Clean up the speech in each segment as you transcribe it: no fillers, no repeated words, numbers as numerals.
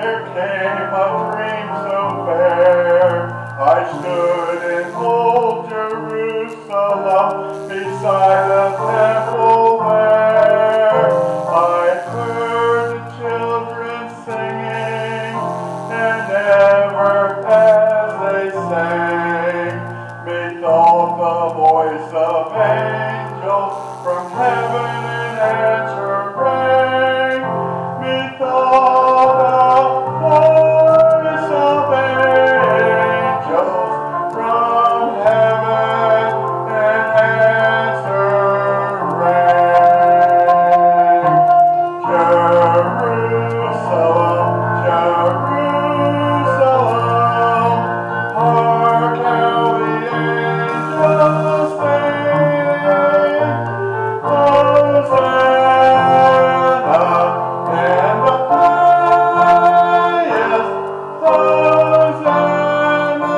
There came a dream so fair. I stood in old Jerusalem beside the temple where I heard the children singing, and ever as they sang, methought the voice of angels from heaven in answer rang. Methought a voice of angels from heaven in answer rang. Jerusalem, Jerusalem, hark how the angels sing. Hosanna and the highest, Hosanna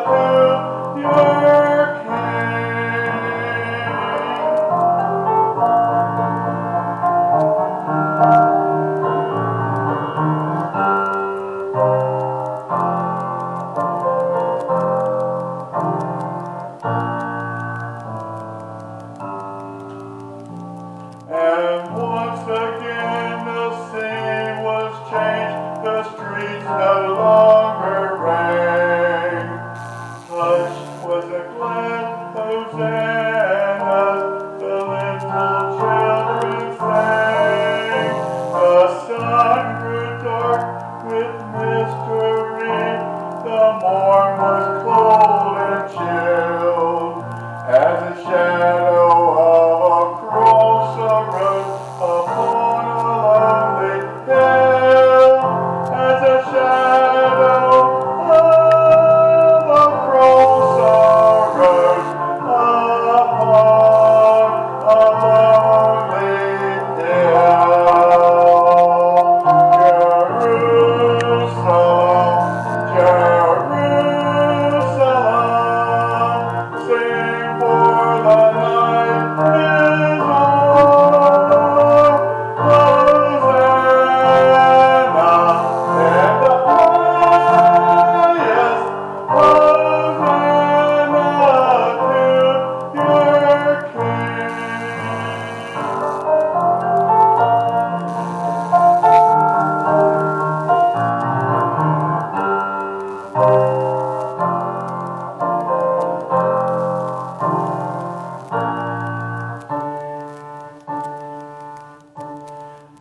to your King. And once again the scene was changed, the streets no longer rang. Hushed was a glad hosanna, the little children sang. The sun grew dark with mystery, the morn was cold and chilled, as a shadow of a cross arose upon a lonely hill, as a shadow of a cross arose upon a lonely hill. Jerusalem, Jerusalem, sing for the night is o'er. Hosanna and the highest, Hosanna to your King.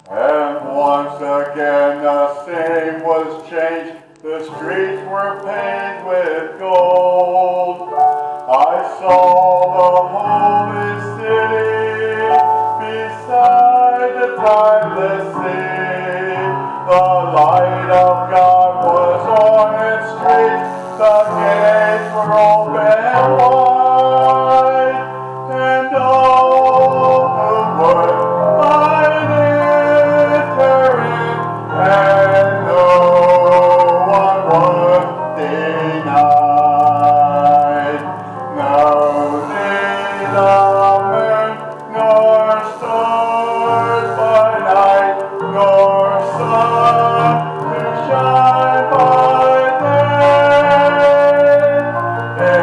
And once again the scene was changed, the streets were paved with gold. I saw the holy city beside the timeless sea. The light of God was on its streets, the gates were open wide, and all who would might enter in, and no one was denied. No need of moon, nor stars by night, nor sun to shine by day.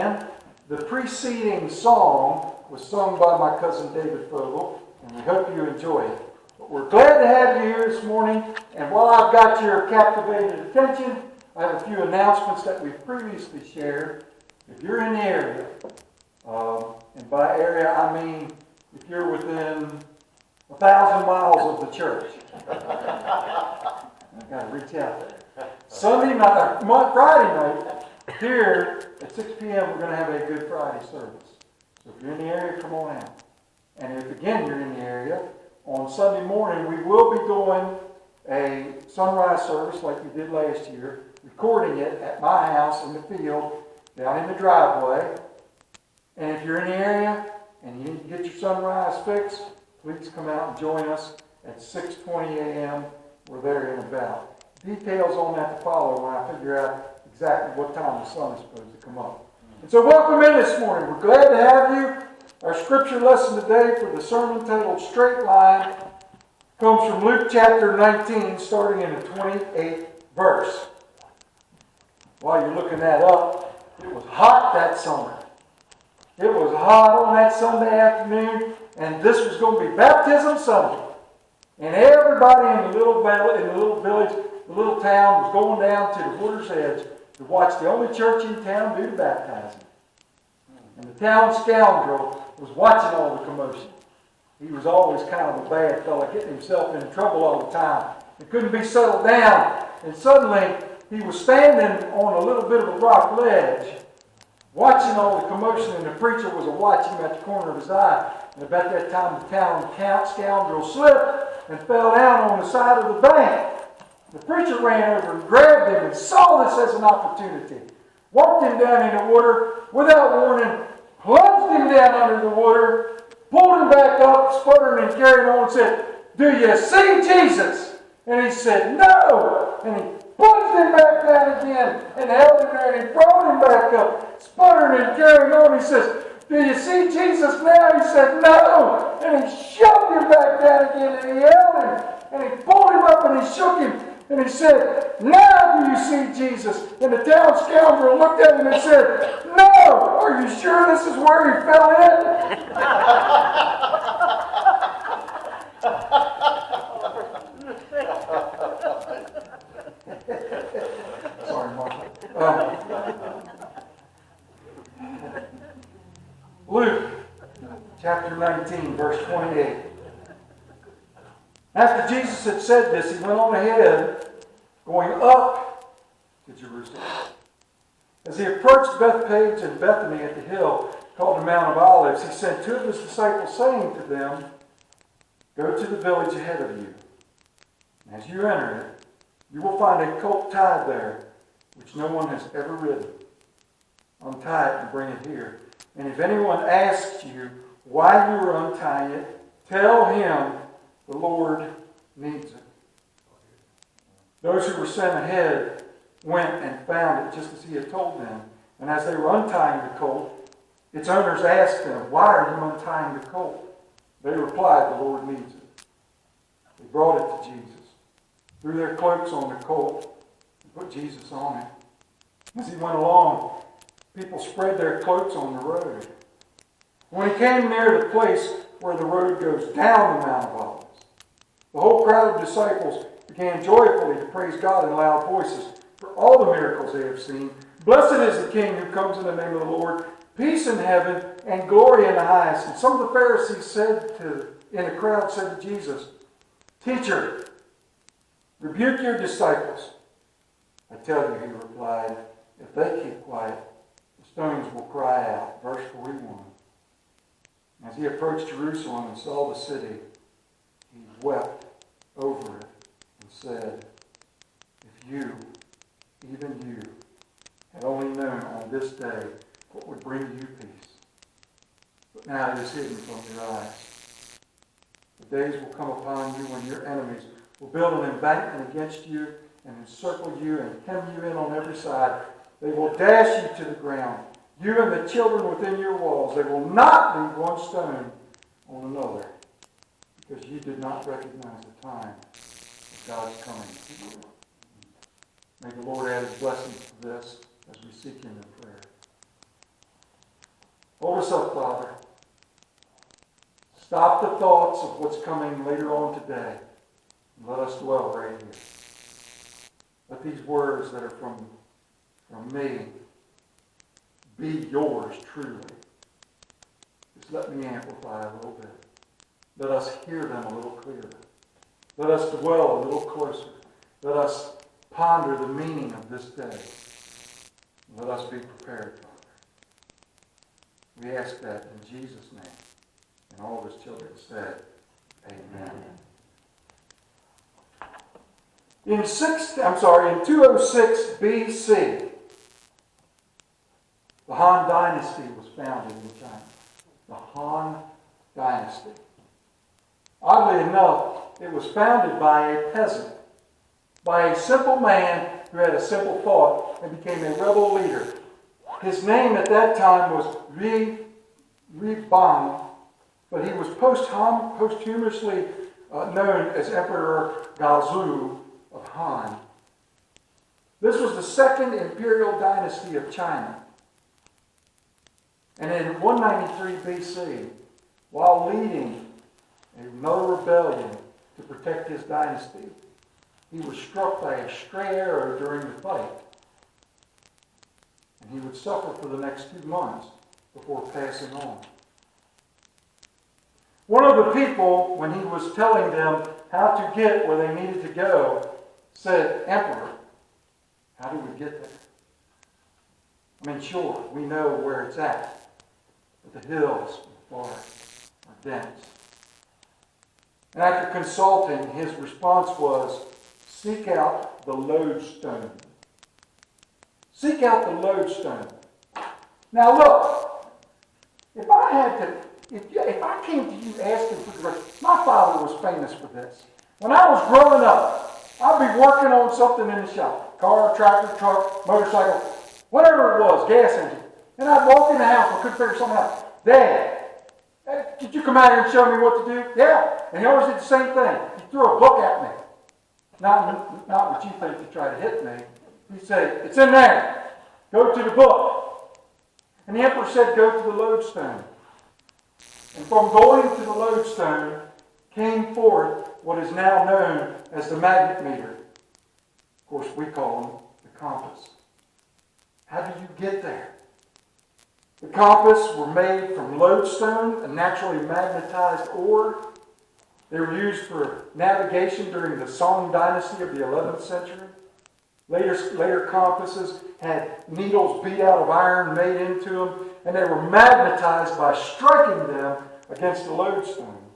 Leatherman. The preceding song was sung by my cousin David Fogel, and we hope you enjoy it. But we're glad to have you here this morning, and while I've got your captivated attention, I have a few announcements that we've previously shared. If you're in the area, and by area I mean if you're within 1,000 miles of the church, I've got to reach out there. Friday night, here at 6 p.m. we're going to have a Good Friday service. So if you're in the area, come on out. And if again you're in the area, on Sunday morning we will be doing a sunrise service like we did last year, recording it at my house in the field, down in the driveway. And if you're in the area and you need to get your sunrise fixed, please come out and join us at 6:20 a.m. We're there in about. Details on that to follow when I figure out exactly what time the sun is supposed to come up. And so welcome in this morning. We're glad to have you. Our scripture lesson today for the sermon titled Straight Line comes from Luke chapter 19, starting in the 28th verse. While you're looking that up, it was hot that summer. It was hot on that Sunday afternoon, and this was going to be Baptism Sunday. And everybody in the little village, the little town, was going down to the water's edge to watch the only church in town do the baptizing. And the town scoundrel was watching all the commotion. He was always kind of a bad fella, getting himself in trouble all the time. He couldn't be settled down. And suddenly, he was standing on a little bit of a rock ledge, watching all the commotion, and the preacher was watching him at the corner of his eye. And about that time, the town scoundrel slipped and fell down on the side of the bank. The preacher ran over and grabbed him and saw this as an opportunity. Walked him down in the water without warning, plunged him down under the water, pulled him back up, sputtering and carrying on, and said, "Do you see Jesus?" And he said, "No." And he plunged him back down again and held him there, and he brought him back up, sputtering and carrying on. He says, "Do you see Jesus now?" He said, "No." And he shoved him back down again, and he held him, and he pulled him up, and he shook him, and he said, "Now do you see Jesus?" And the town scoundrel looked at him and said, "No. Are you sure this is where he fell in?" Sorry, Martha. Luke chapter 19, verse 28. After Jesus had said this, he went on ahead, going up to Jerusalem. As he approached Bethpage and Bethany at the hill called the Mount of Olives, he sent two of his disciples, saying to them, "Go to the village ahead of you. As you enter it, you will find a colt tied there, which no one has ever ridden. Untie it and bring it here. And if anyone asks you why you are untying it, tell him the Lord needs it." Those who were sent ahead went and found it just as he had told them. And as they were untying the colt, its owners asked them, "Why are you untying the colt?" They replied, "The Lord needs it." They brought it to Jesus, threw their cloaks on the colt, and put Jesus on it. As he went along, people spread their cloaks on the road. When he came near the place where the road goes down the Mount of Olives, the whole crowd of disciples began joyfully to praise God in loud voices for all the miracles they have seen. "Blessed is the King who comes in the name of the Lord. Peace in heaven and glory in the highest." And some of the Pharisees in the crowd said to Jesus, "Teacher, rebuke your disciples." "I tell you," he replied, "if they keep quiet, the stones will cry out." Verse 41. As he approached Jerusalem and saw the city, he wept over it and said, "If you, even you, had only known on this day what would bring you peace. But now it is hidden from your eyes. The days will come upon you when your enemies will build an embankment against you and encircle you and hem you in on every side. They will dash you to the ground, you and the children within your walls. They will not leave one stone on another, because you did not recognize the time of God's coming." May the Lord add his blessings to this as we seek him in prayer. Hold us up, Father. Stop the thoughts of what's coming later on today. And let us dwell right here. Let these words that are from me be yours truly. Just let me amplify a little bit. Let us hear them a little clearer. Let us dwell a little closer. Let us ponder the meaning of this day. Let us be prepared, Father. We ask that in Jesus' name. And all of his children said, Amen. In 206 BC, the Han Dynasty was founded in China. The Han Dynasty. Oddly enough, it was founded by a peasant, by a simple man who had a simple thought and became a rebel leader. His name at that time was Ri Bang, but he was posthumously known as Emperor Gaozu of Han. This was the second imperial dynasty of China. And in 193 BC, while leading another rebellion to protect his dynasty, he was struck by a stray arrow during the fight. And he would suffer for the next 2 months before passing on. One of the people, when he was telling them how to get where they needed to go, said, "Emperor, how do we get there? I mean, sure, we know where it's at, but the hills and the forests are dense." And after consulting, his response was, "Seek out the lodestone." Seek out the lodestone. Now look, if I came to you asking for directions, my father was famous for this. When I was growing up, I'd be working on something in the shop. Car, tractor, truck, motorcycle, whatever it was, gas engine. And I'd walk in the house and couldn't figure something out. "Dad, could you come out here and show me what to do?" "Yeah." And he always did the same thing. He threw a book at me. Not what you think to try to hit me. He'd say, "It's in there. Go to the book." And the emperor said, "Go to the lodestone." And from going to the lodestone came forth what is now known as the magnet meter. Of course, we call them the compass. How do you get there? The compass were made from lodestone, a naturally magnetized ore. They were used for navigation during the Song dynasty of the 11th century. Later compasses had needles beat out of iron made into them, and they were magnetized by striking them against the lodestone.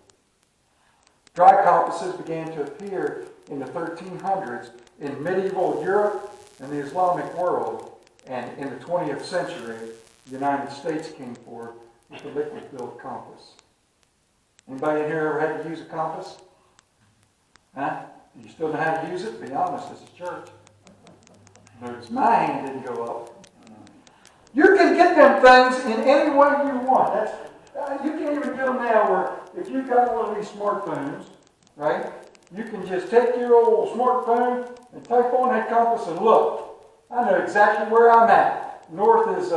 Dry compasses began to appear in the 1300s in medieval Europe and the Islamic world, and in the 20th century, the United States came forward with the liquid-filled compass. Anybody in here ever had to use a compass? Huh? Do you still know how to use it? Be honest, this is church. Notice my hand didn't go up. You can get them things in any way you want. You can even get them now where if you've got one of these smartphones, right, you can just take your old smartphone and type on that compass and look. I know exactly where I'm at. North is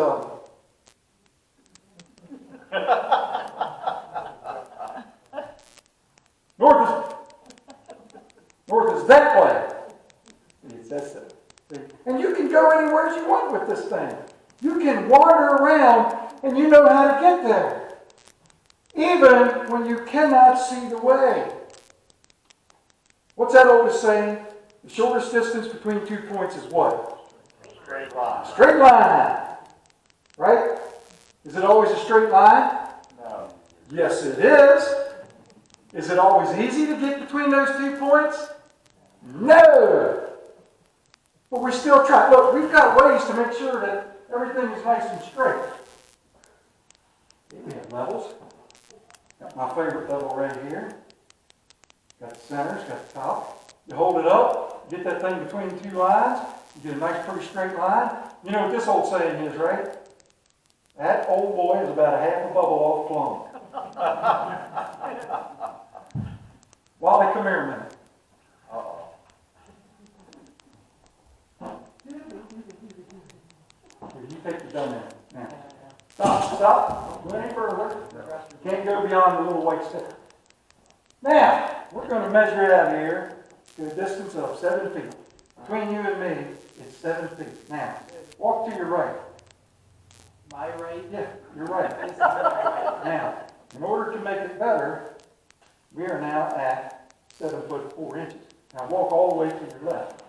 north is that way. That's it. And you can go anywhere you want with this thing. You can wander around and you know how to get there. Even when you cannot see the way. What's that oldest saying? The shortest distance between 2 points is what? Straight line. Straight line. Right? Is it always a straight line? No. Yes, it is. Is it always easy to get between those 2 points? No. But we still try. Look, we've got ways to make sure that everything is nice and straight. We have levels. Got my favorite level right here. Got the centers, got the top. You hold it up, get that thing between 2 lines, you get a nice pretty straight line. You know what this old saying is, right? That old boy is about a half a bubble off plumb. Wally, come here a minute. You take the gun now. Stop. go any further. You can't go beyond the little white step. Now, we're going to measure it out here to a distance of 7 feet. Between you and me, it's 7 feet. Now, walk to your right. My right? Yeah, you're right. This is my right. Now, in order to make it better, we are now at 7 foot 4 inches. Now walk all the way to your left.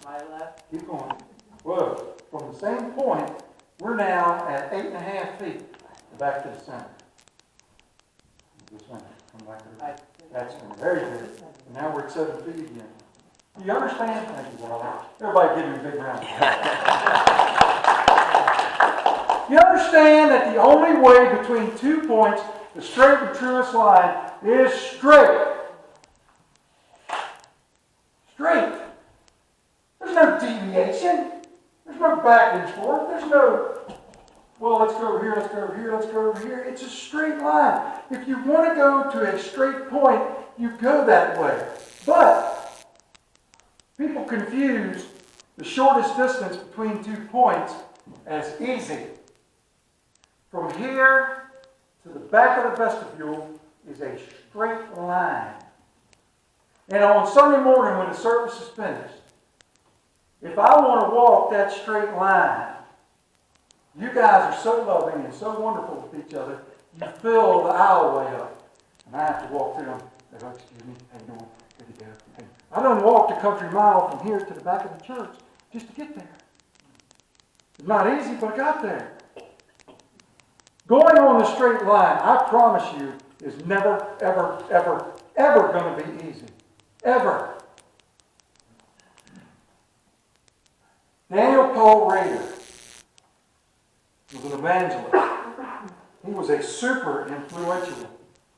My left? Keep going. Whoa. From the same point, we're now at 8.5 feet. Back to the center. The center. Come back to the That's very good. And now we're at 7 feet again. Do you understand? Thank you, Walter. Everybody give him a big round. You understand that the only way between 2 points, the straight and truest line, is straight. Straight. There's no deviation. There's no back and forth. There's no, well, let's go over here, let's go over here, let's go over here. It's a straight line. If you want to go to a straight point, you go that way. But people confuse the shortest distance between 2 points as easy. From here to the back of the vestibule is a straight line. And on Sunday morning when the service is finished, if I want to walk that straight line, you guys are so loving and so wonderful with each other, you fill the aisleway up. And I have to walk through them. They go, excuse me, how you doing? Good to go. Hey. I done walked a country mile from here to the back of the church just to get there. It's not easy, but I got there. Going on the straight line, I promise you, is never, ever, ever, ever going to be easy. Ever. Daniel Paul Rader was an evangelist. He was a super influential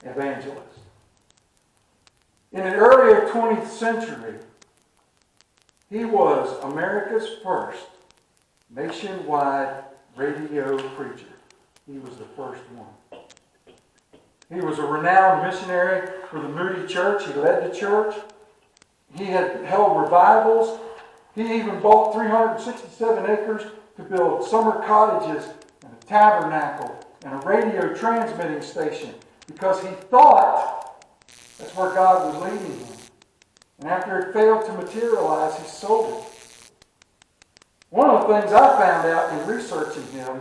evangelist. In the early 20th century, he was America's first nationwide radio preacher. He was the first one. He was a renowned missionary for the Moody Church. He led the church. He had held revivals. He even bought 367 acres to build summer cottages and a tabernacle and a radio transmitting station because he thought that's where God was leading him. And after it failed to materialize, he sold it. One of the things I found out in researching him,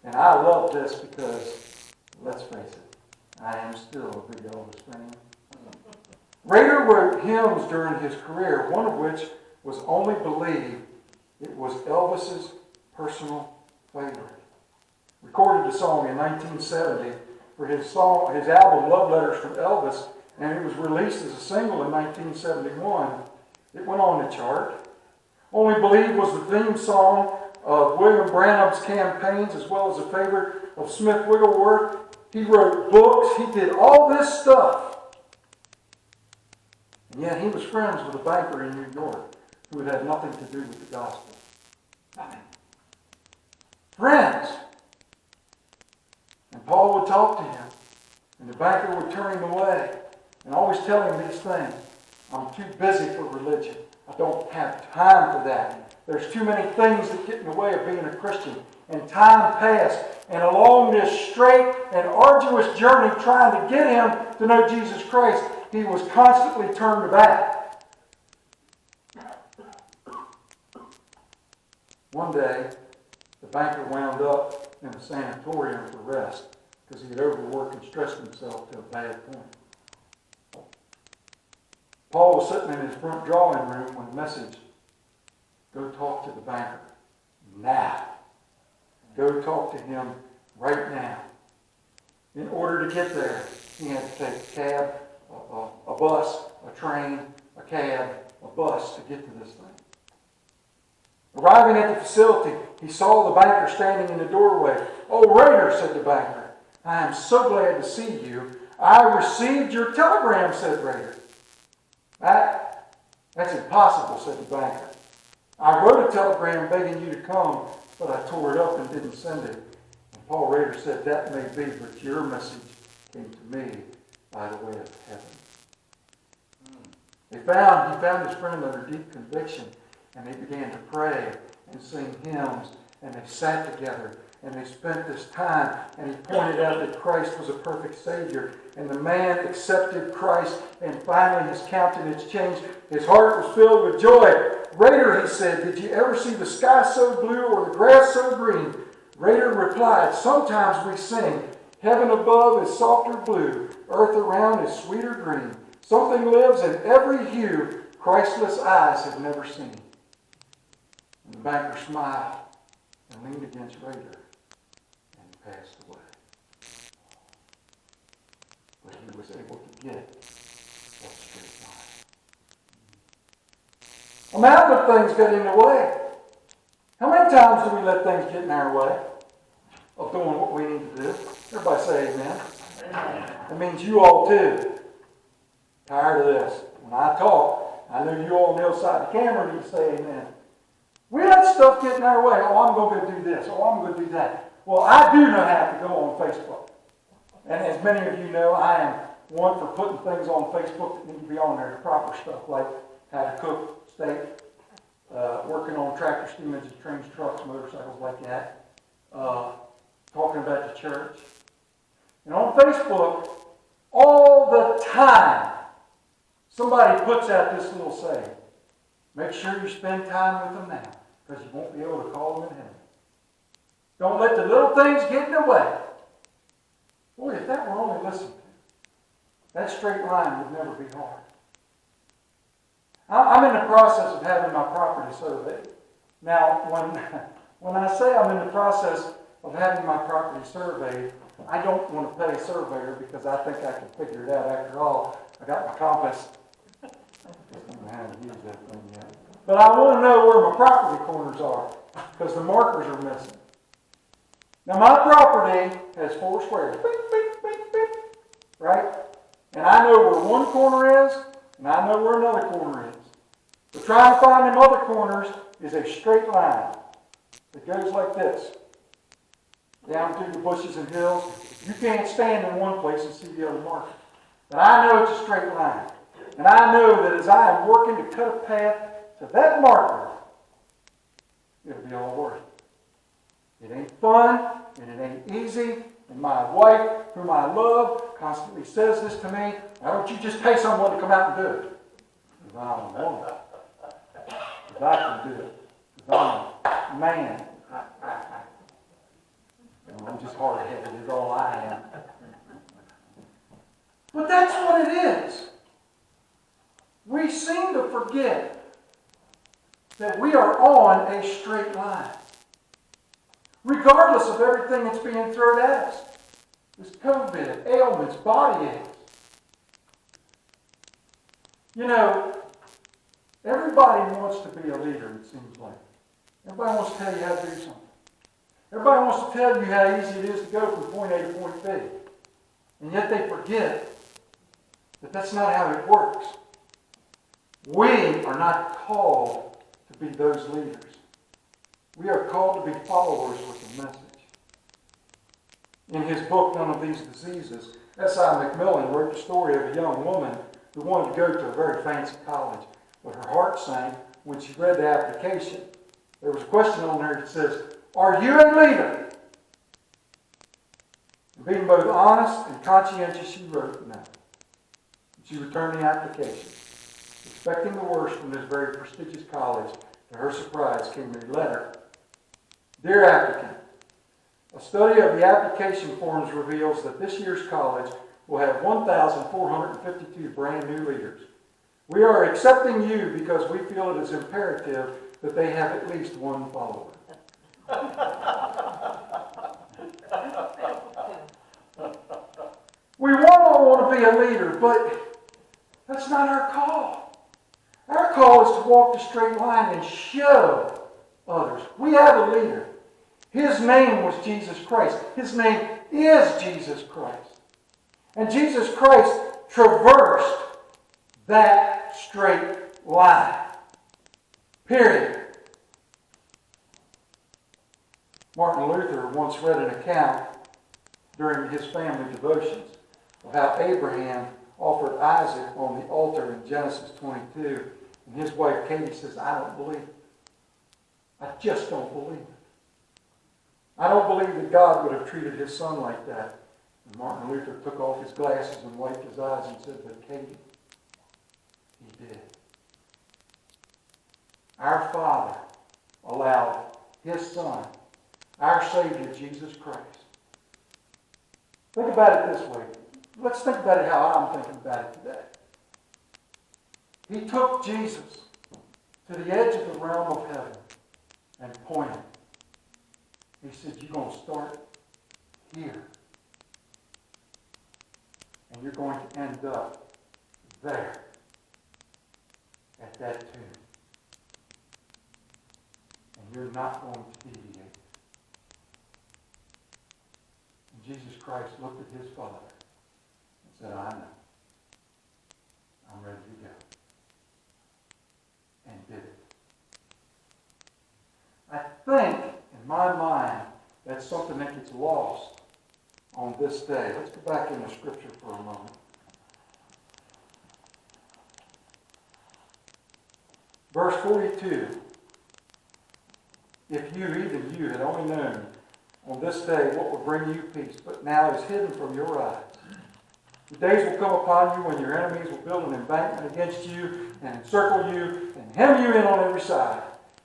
and I love this because, let's face it, I am still a big Elvis fan. Rader wrote hymns during his career, one of which was only believed it was Elvis's personal favorite. Recorded the song in 1970 for his album Love Letters from Elvis, and it was released as a single in 1971. It went on the chart. Only Believe was the theme song of William Branham's campaigns, as well as a favorite of Smith Wigglesworth. He wrote books. He did all this stuff. And yet he was friends with a banker in New York who had nothing to do with the gospel. Nothing. Friends. And Paul would talk to him, and the banker would turn him away and always tell him these things. I'm too busy for religion. I don't have time for that. There's too many things that get in the way of being a Christian. And time passed, and along this straight and arduous journey trying to get him to know Jesus Christ, he was constantly turned back. One day, the banker wound up in a sanatorium for rest because he had overworked and stressed himself to a bad point. Paul was sitting in his front drawing room when a message, go talk to the banker now. Go talk to him right now. In order to get there, he had to take a cab, a bus, a train, a cab, a bus to get to this thing. Arriving at the facility, he saw the banker standing in the doorway. "Oh, Rader," said the banker, "I am so glad to see you. I received your telegram," said Rader. That's impossible," said the banker. "I wrote a telegram begging you to come, but I tore it up and didn't send it." And Paul Rader said, "That may be, but your message came to me by the way of heaven." He found his friend under deep conviction, and they began to pray and sing hymns, and they sat together, and they spent this time, and he pointed out that Christ was a perfect Savior. And the man accepted Christ, and finally his countenance changed. His heart was filled with joy. Raider, he said, did you ever see the sky so blue or the grass so green? Raider replied, sometimes we sing, heaven above is softer blue, earth around is sweeter green. Something lives in every hue Christless eyes have never seen. And the banker smiled and leaned against Raider and passed away. But he was able to get that straight line. A mountain of things got in the way. How many times do we let things get in our way of doing what we need to do? Everybody say amen. That means you all too. Tired of this. When I talk, I know you all on the other side of the camera need to say amen. We let stuff get in our way. Oh, I'm going to do this. Oh, I'm going to do that. Well, I do know how to go on Facebook. And as many of you know, I am one for putting things on Facebook that need to be on there, the proper stuff, like how to cook steak, working on tractor steamers, trains, trucks, motorcycles, like that, talking about the church. And on Facebook, all the time, somebody puts out this little saying, make sure you spend time with them now, because you won't be able to call them in heaven. Don't let the little things get in the way. Boy, if that were only listened to, that straight line would never be hard. I'm in the process of having my property surveyed. Now, when I say I'm in the process of having my property surveyed, I don't want to pay a surveyor because I think I can figure it out. After all, I got my compass. I don't know how to use that thing yet. But I want to know where my property corners are because the markers are missing. Now, my property has 4 squares. Beep, beep, beep, beep, right? And I know where one corner is, and I know where another corner is. But trying to find them other corners is a straight line that goes like this. Down through the bushes and hills. You can't stand in one place and see the other marker. But I know it's a straight line. And I know that as I am working to cut a path to that marker, it'll be all worth it. It ain't fun, and it ain't easy. And my wife, whom I love, constantly says this to me, why don't you just pay someone to come out and do it? Because I don't want it. Because I can do it. Because I'm a man. I'm just hard-headed is all I am. But that's what it is. We seem to forget that we are on a straight line. Regardless of everything that's being thrown at us. This COVID, ailments, body aches. You know, everybody wants to be a leader, it seems like. Everybody wants to tell you how to do something. Everybody wants to tell you how easy it is to go from point A to point B. And yet they forget that that's not how it works. We are not called to be those leaders. We are called to be followers with the message. In his book, None of These Diseases, S.I. McMillan wrote the story of a young woman who wanted to go to a very fancy college, but her heart sank when she read the application. There was a question on there that says, are you a leader? And being both honest and conscientious, she wrote no. She returned the application. Expecting the worst from this very prestigious college, to her surprise came a letter. Dear applicant, a study of the application forms reveals that this year's college will have 1,452 brand new leaders. We are accepting you because we feel it is imperative that they have at least one follower. We all want to be a leader, but that's not our call. Our call is to walk the straight line and show others. We have a leader. His name was Jesus Christ. His name is Jesus Christ. And Jesus Christ traversed that straight line. Period. Martin Luther once read an account during his family devotions of how Abraham offered Isaac on the altar in Genesis 22. And his wife Katie says, I don't believe it. I just don't believe it. I don't believe that God would have treated his son like that. And Martin Luther took off his glasses and wiped his eyes and said, but Katie, he did. Our Father allowed his Son, our Savior, Jesus Christ. Think about it this way. Let's think about it how I'm thinking about it today. He took Jesus to the edge of the realm of heaven and pointed. He said, you're going to start here. And you're going to end up there at that tomb. And you're not going to deviate. And Jesus Christ looked at his Father and said, I know. I'm ready to go. And did it. I think, in my mind, that's something that gets lost on this day. Let's go back in the scripture for a moment. Verse 42. If you, even you, had only known on this day what will bring you peace, but now is hidden from your eyes. The days will come upon you when your enemies will build an embankment against you and encircle you and hem you in on every side.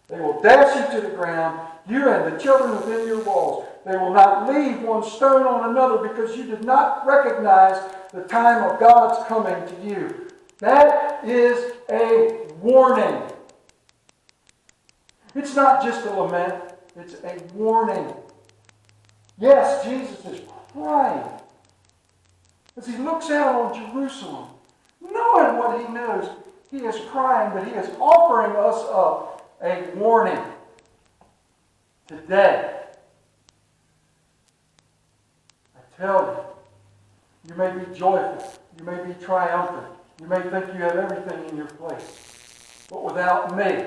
They will dash you to the ground, you and the children within your walls. They will not leave one stone on another because you did not recognize the time of God's coming to you. That is a warning. It's not just a lament, it's a warning. Yes, Jesus is crying as he looks out on Jerusalem, knowing what he knows. He is crying, but he is offering us up a warning today. I tell you, you may be joyful, you may be triumphant, you may think you have everything in your place, but without me,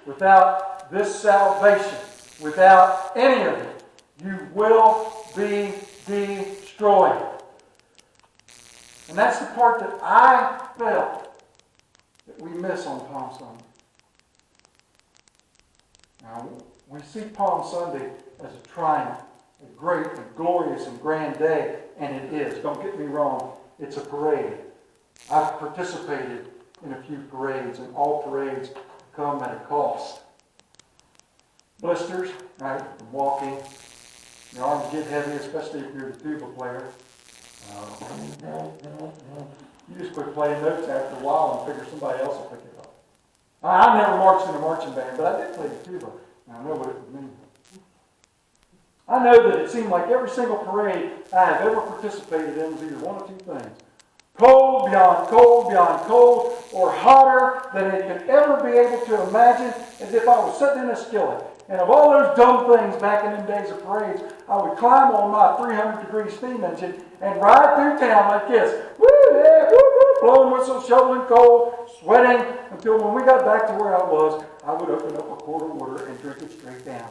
without this salvation, without any of it, you will be destroyed. And that's the part that I felt that we miss on Palm Sunday. Now, we see Palm Sunday as a triumph, a great and glorious and grand day, and it is. Don't get me wrong, it's a parade. I've participated in a few parades, and all parades come at a cost. Blisters, right, from walking. Your arms get heavy, especially if you're the tuba player. You just quit playing notes after a while and figure somebody else will pick it up. I never marched in a marching band, but I did play the tuba. And I know what it would mean. I know that it seemed like every single parade I have ever participated in was either one of two things. Cold beyond cold, or hotter than it could ever be able to imagine, as if I was sitting in a skillet. And of all those dumb things back in them days of parades, I would climb on my 300-degree steam engine and ride through town like this. Woo, yeah, woo, woo, blowing whistles, shoveling coal, sweating, until when we got back to where I was, I would open up a quart of water and drink it straight down.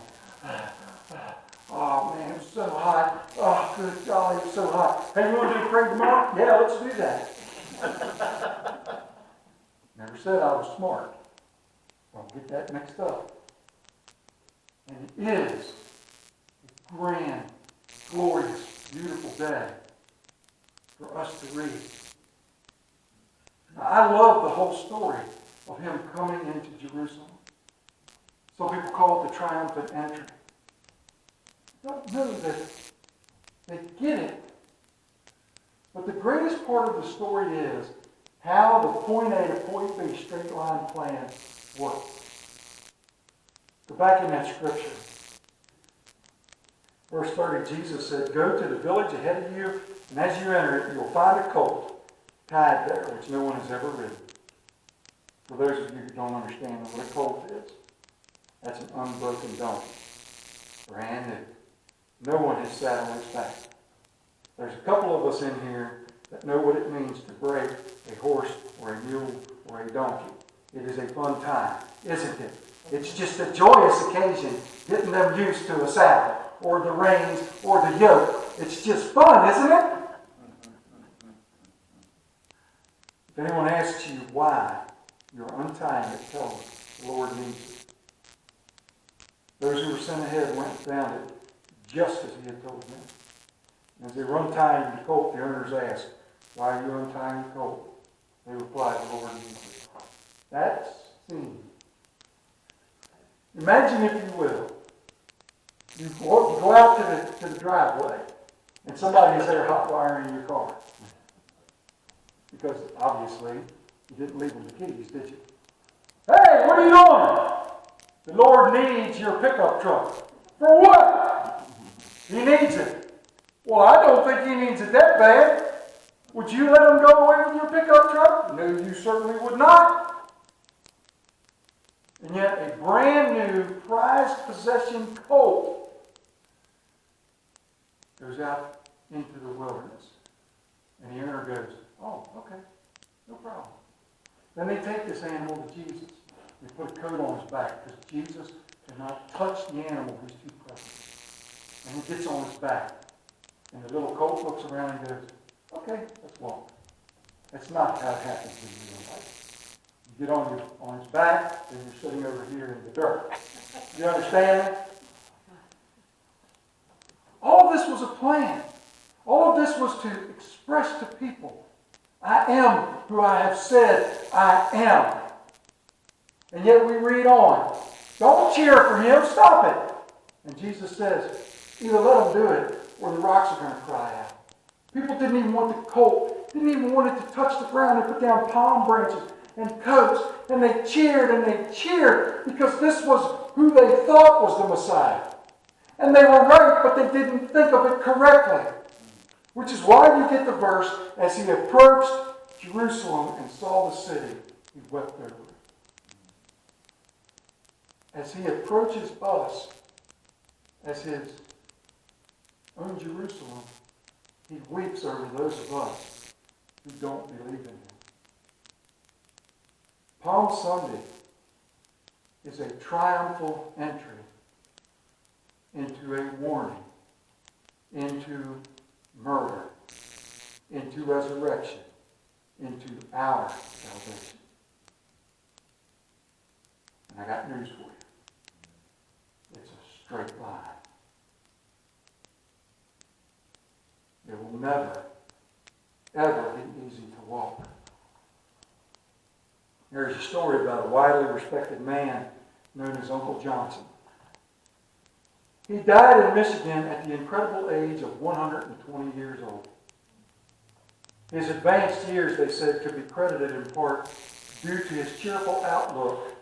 Oh man, it's so hot. Oh, good golly, it's so hot. Hey, you want to do a parade tomorrow? Yeah, let's do that. Never said I was smart. Don't get that mixed up. And it is a grand, glorious, beautiful day for us to read. Now, I love the whole story of him coming into Jerusalem. Some people call it the triumphant entry. I don't know that they get it. But the greatest part of the story is how the point A to point B straight line plan works. Go back in that scripture. Verse 30, Jesus said, go to the village ahead of you, and as you enter it, you'll find a colt tied there, which no one has ever ridden. For those of you who don't understand what a colt is, that's an unbroken donkey. Brand new. No one has sat on its back. There's a couple of us in here that know what it means to break a horse or a mule or a donkey. It is a fun time, isn't it? It's just a joyous occasion getting them used to a saddle or the reins or the yoke. It's just fun, isn't it? If anyone asks you why you're untying it, tell them the Lord needs it. Those who were sent ahead went and found it just as he had told them. As they were untying the colt, the owners asked, "Why are you untying the colt?" They replied, "The Lord needs it." That's scene. Imagine, if you will, you go out to the driveway and somebody is there hot wiring your car. Because obviously you didn't leave them the keys, did you? "Hey, what are you doing?" "The Lord needs your pickup truck." "For what?" "He needs it." "Well, I don't think he needs it that bad. Would you let him go away with your pickup truck?" "No, you certainly would not." And yet a brand new prized possession colt goes out into the wilderness. And the owner goes, "Oh, okay, no problem." Then they take this animal to Jesus. They put a coat on his back because Jesus cannot touch the animal. He's too precious. And he gets on his back. And the little colt looks around and goes, "Okay, let's walk." That's not how it happens in real life. You get on his back, and you're sitting over here in the dirt. You understand? All of this was a plan. All of this was to express to people, "I am who I have said I am." And yet we read on. "Don't cheer for him, stop it." And Jesus says, either let him do it or the rocks are going to cry out. People didn't even want the colt, didn't even want it to touch the ground. They put down palm branches and coats, and they cheered because this was who they thought was the Messiah. And they were right, but they didn't think of it correctly. Which is why you get the verse, "As he approached Jerusalem and saw the city, he wept over it." As he approaches us as his own Jerusalem, he weeps over those of us who don't believe in him. Palm Sunday is a triumphal entry into a warning, into murder, into resurrection, into our salvation. And I got news for you. It's a straight line. It will never, ever be easy to walk. There's a story about a widely respected man known as Uncle Johnson. He died in Michigan at the incredible age of 120 years old. His advanced years, they said, could be credited in part due to his cheerful outlook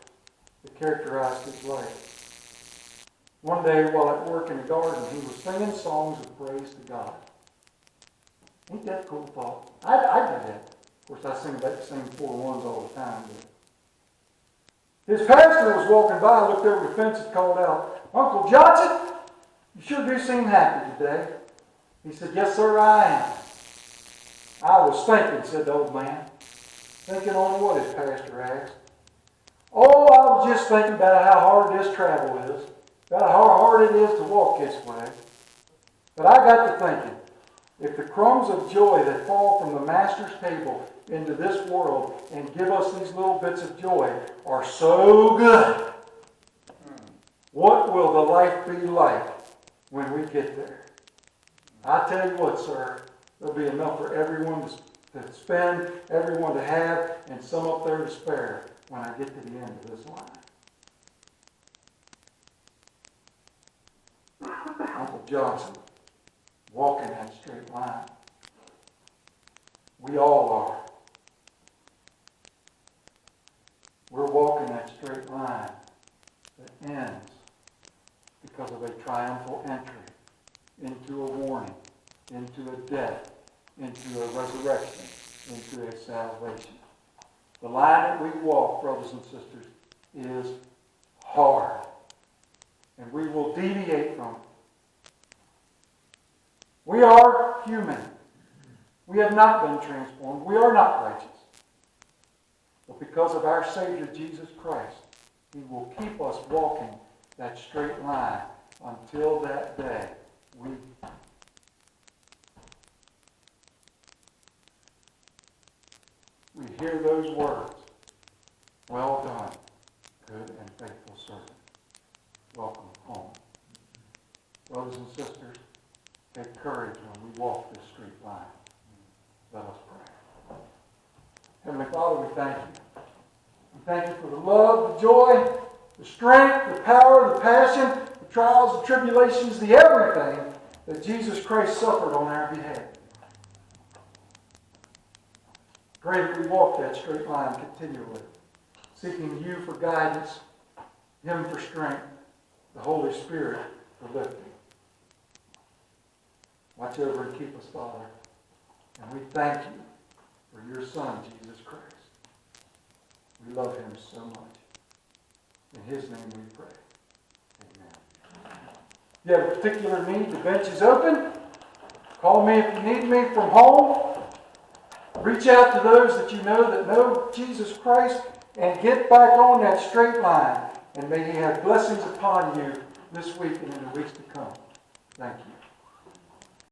that characterized his life. One day, while at work in the garden, he was singing songs of praise to God. Ain't that a cool thought? I do that. Of course, I sing about the same 4 ones all the time. But his pastor was walking by, looked over the fence and called out, "Uncle Johnson, you sure do seem happy today." He said, "Yes, sir, I am." "I was thinking," said the old man. "Thinking on what?" his pastor asked. "Oh, I was just thinking about how hard this travel is, about how hard it is to walk this way. But I got to thinking, if the crumbs of joy that fall from the Master's table into this world and give us these little bits of joy are so good, what will the life be like when we get there? I tell you what, sir, there'll be enough for everyone to spend, everyone to have, and some up there to spare when I get to the end of this line." Uncle Johnson, walking that straight line. We all are. We're walking that straight line that ends because of a triumphal entry into a warning, into a death, into a resurrection, into a salvation. The line that we walk, brothers and sisters, is hard. And we will deviate from it. We are human. We have not been transformed. We are not righteous. But because of our Savior, Jesus Christ, He will keep us walking that straight line until that day we hear those words, "Well done, good and faithful servant. Welcome home." Brothers and sisters, take courage when we walk this straight line. Let us pray. Heavenly Father, we thank you. We thank you for the love, the joy, the strength, the power, the passion, the trials, the tribulations, the everything that Jesus Christ suffered on our behalf. Pray that we walk that straight line continually, seeking you for guidance, Him for strength, the Holy Spirit for lifting. Watch over and keep us, Father. And we thank you for your Son, Jesus Christ. We love Him so much. In His name we pray. Amen. If you have a particular need, the bench is open. Call me if you need me from home. Reach out to those that you know Jesus Christ, and get back on that straight line. And may He have blessings upon you this week and in the weeks to come. Thank you.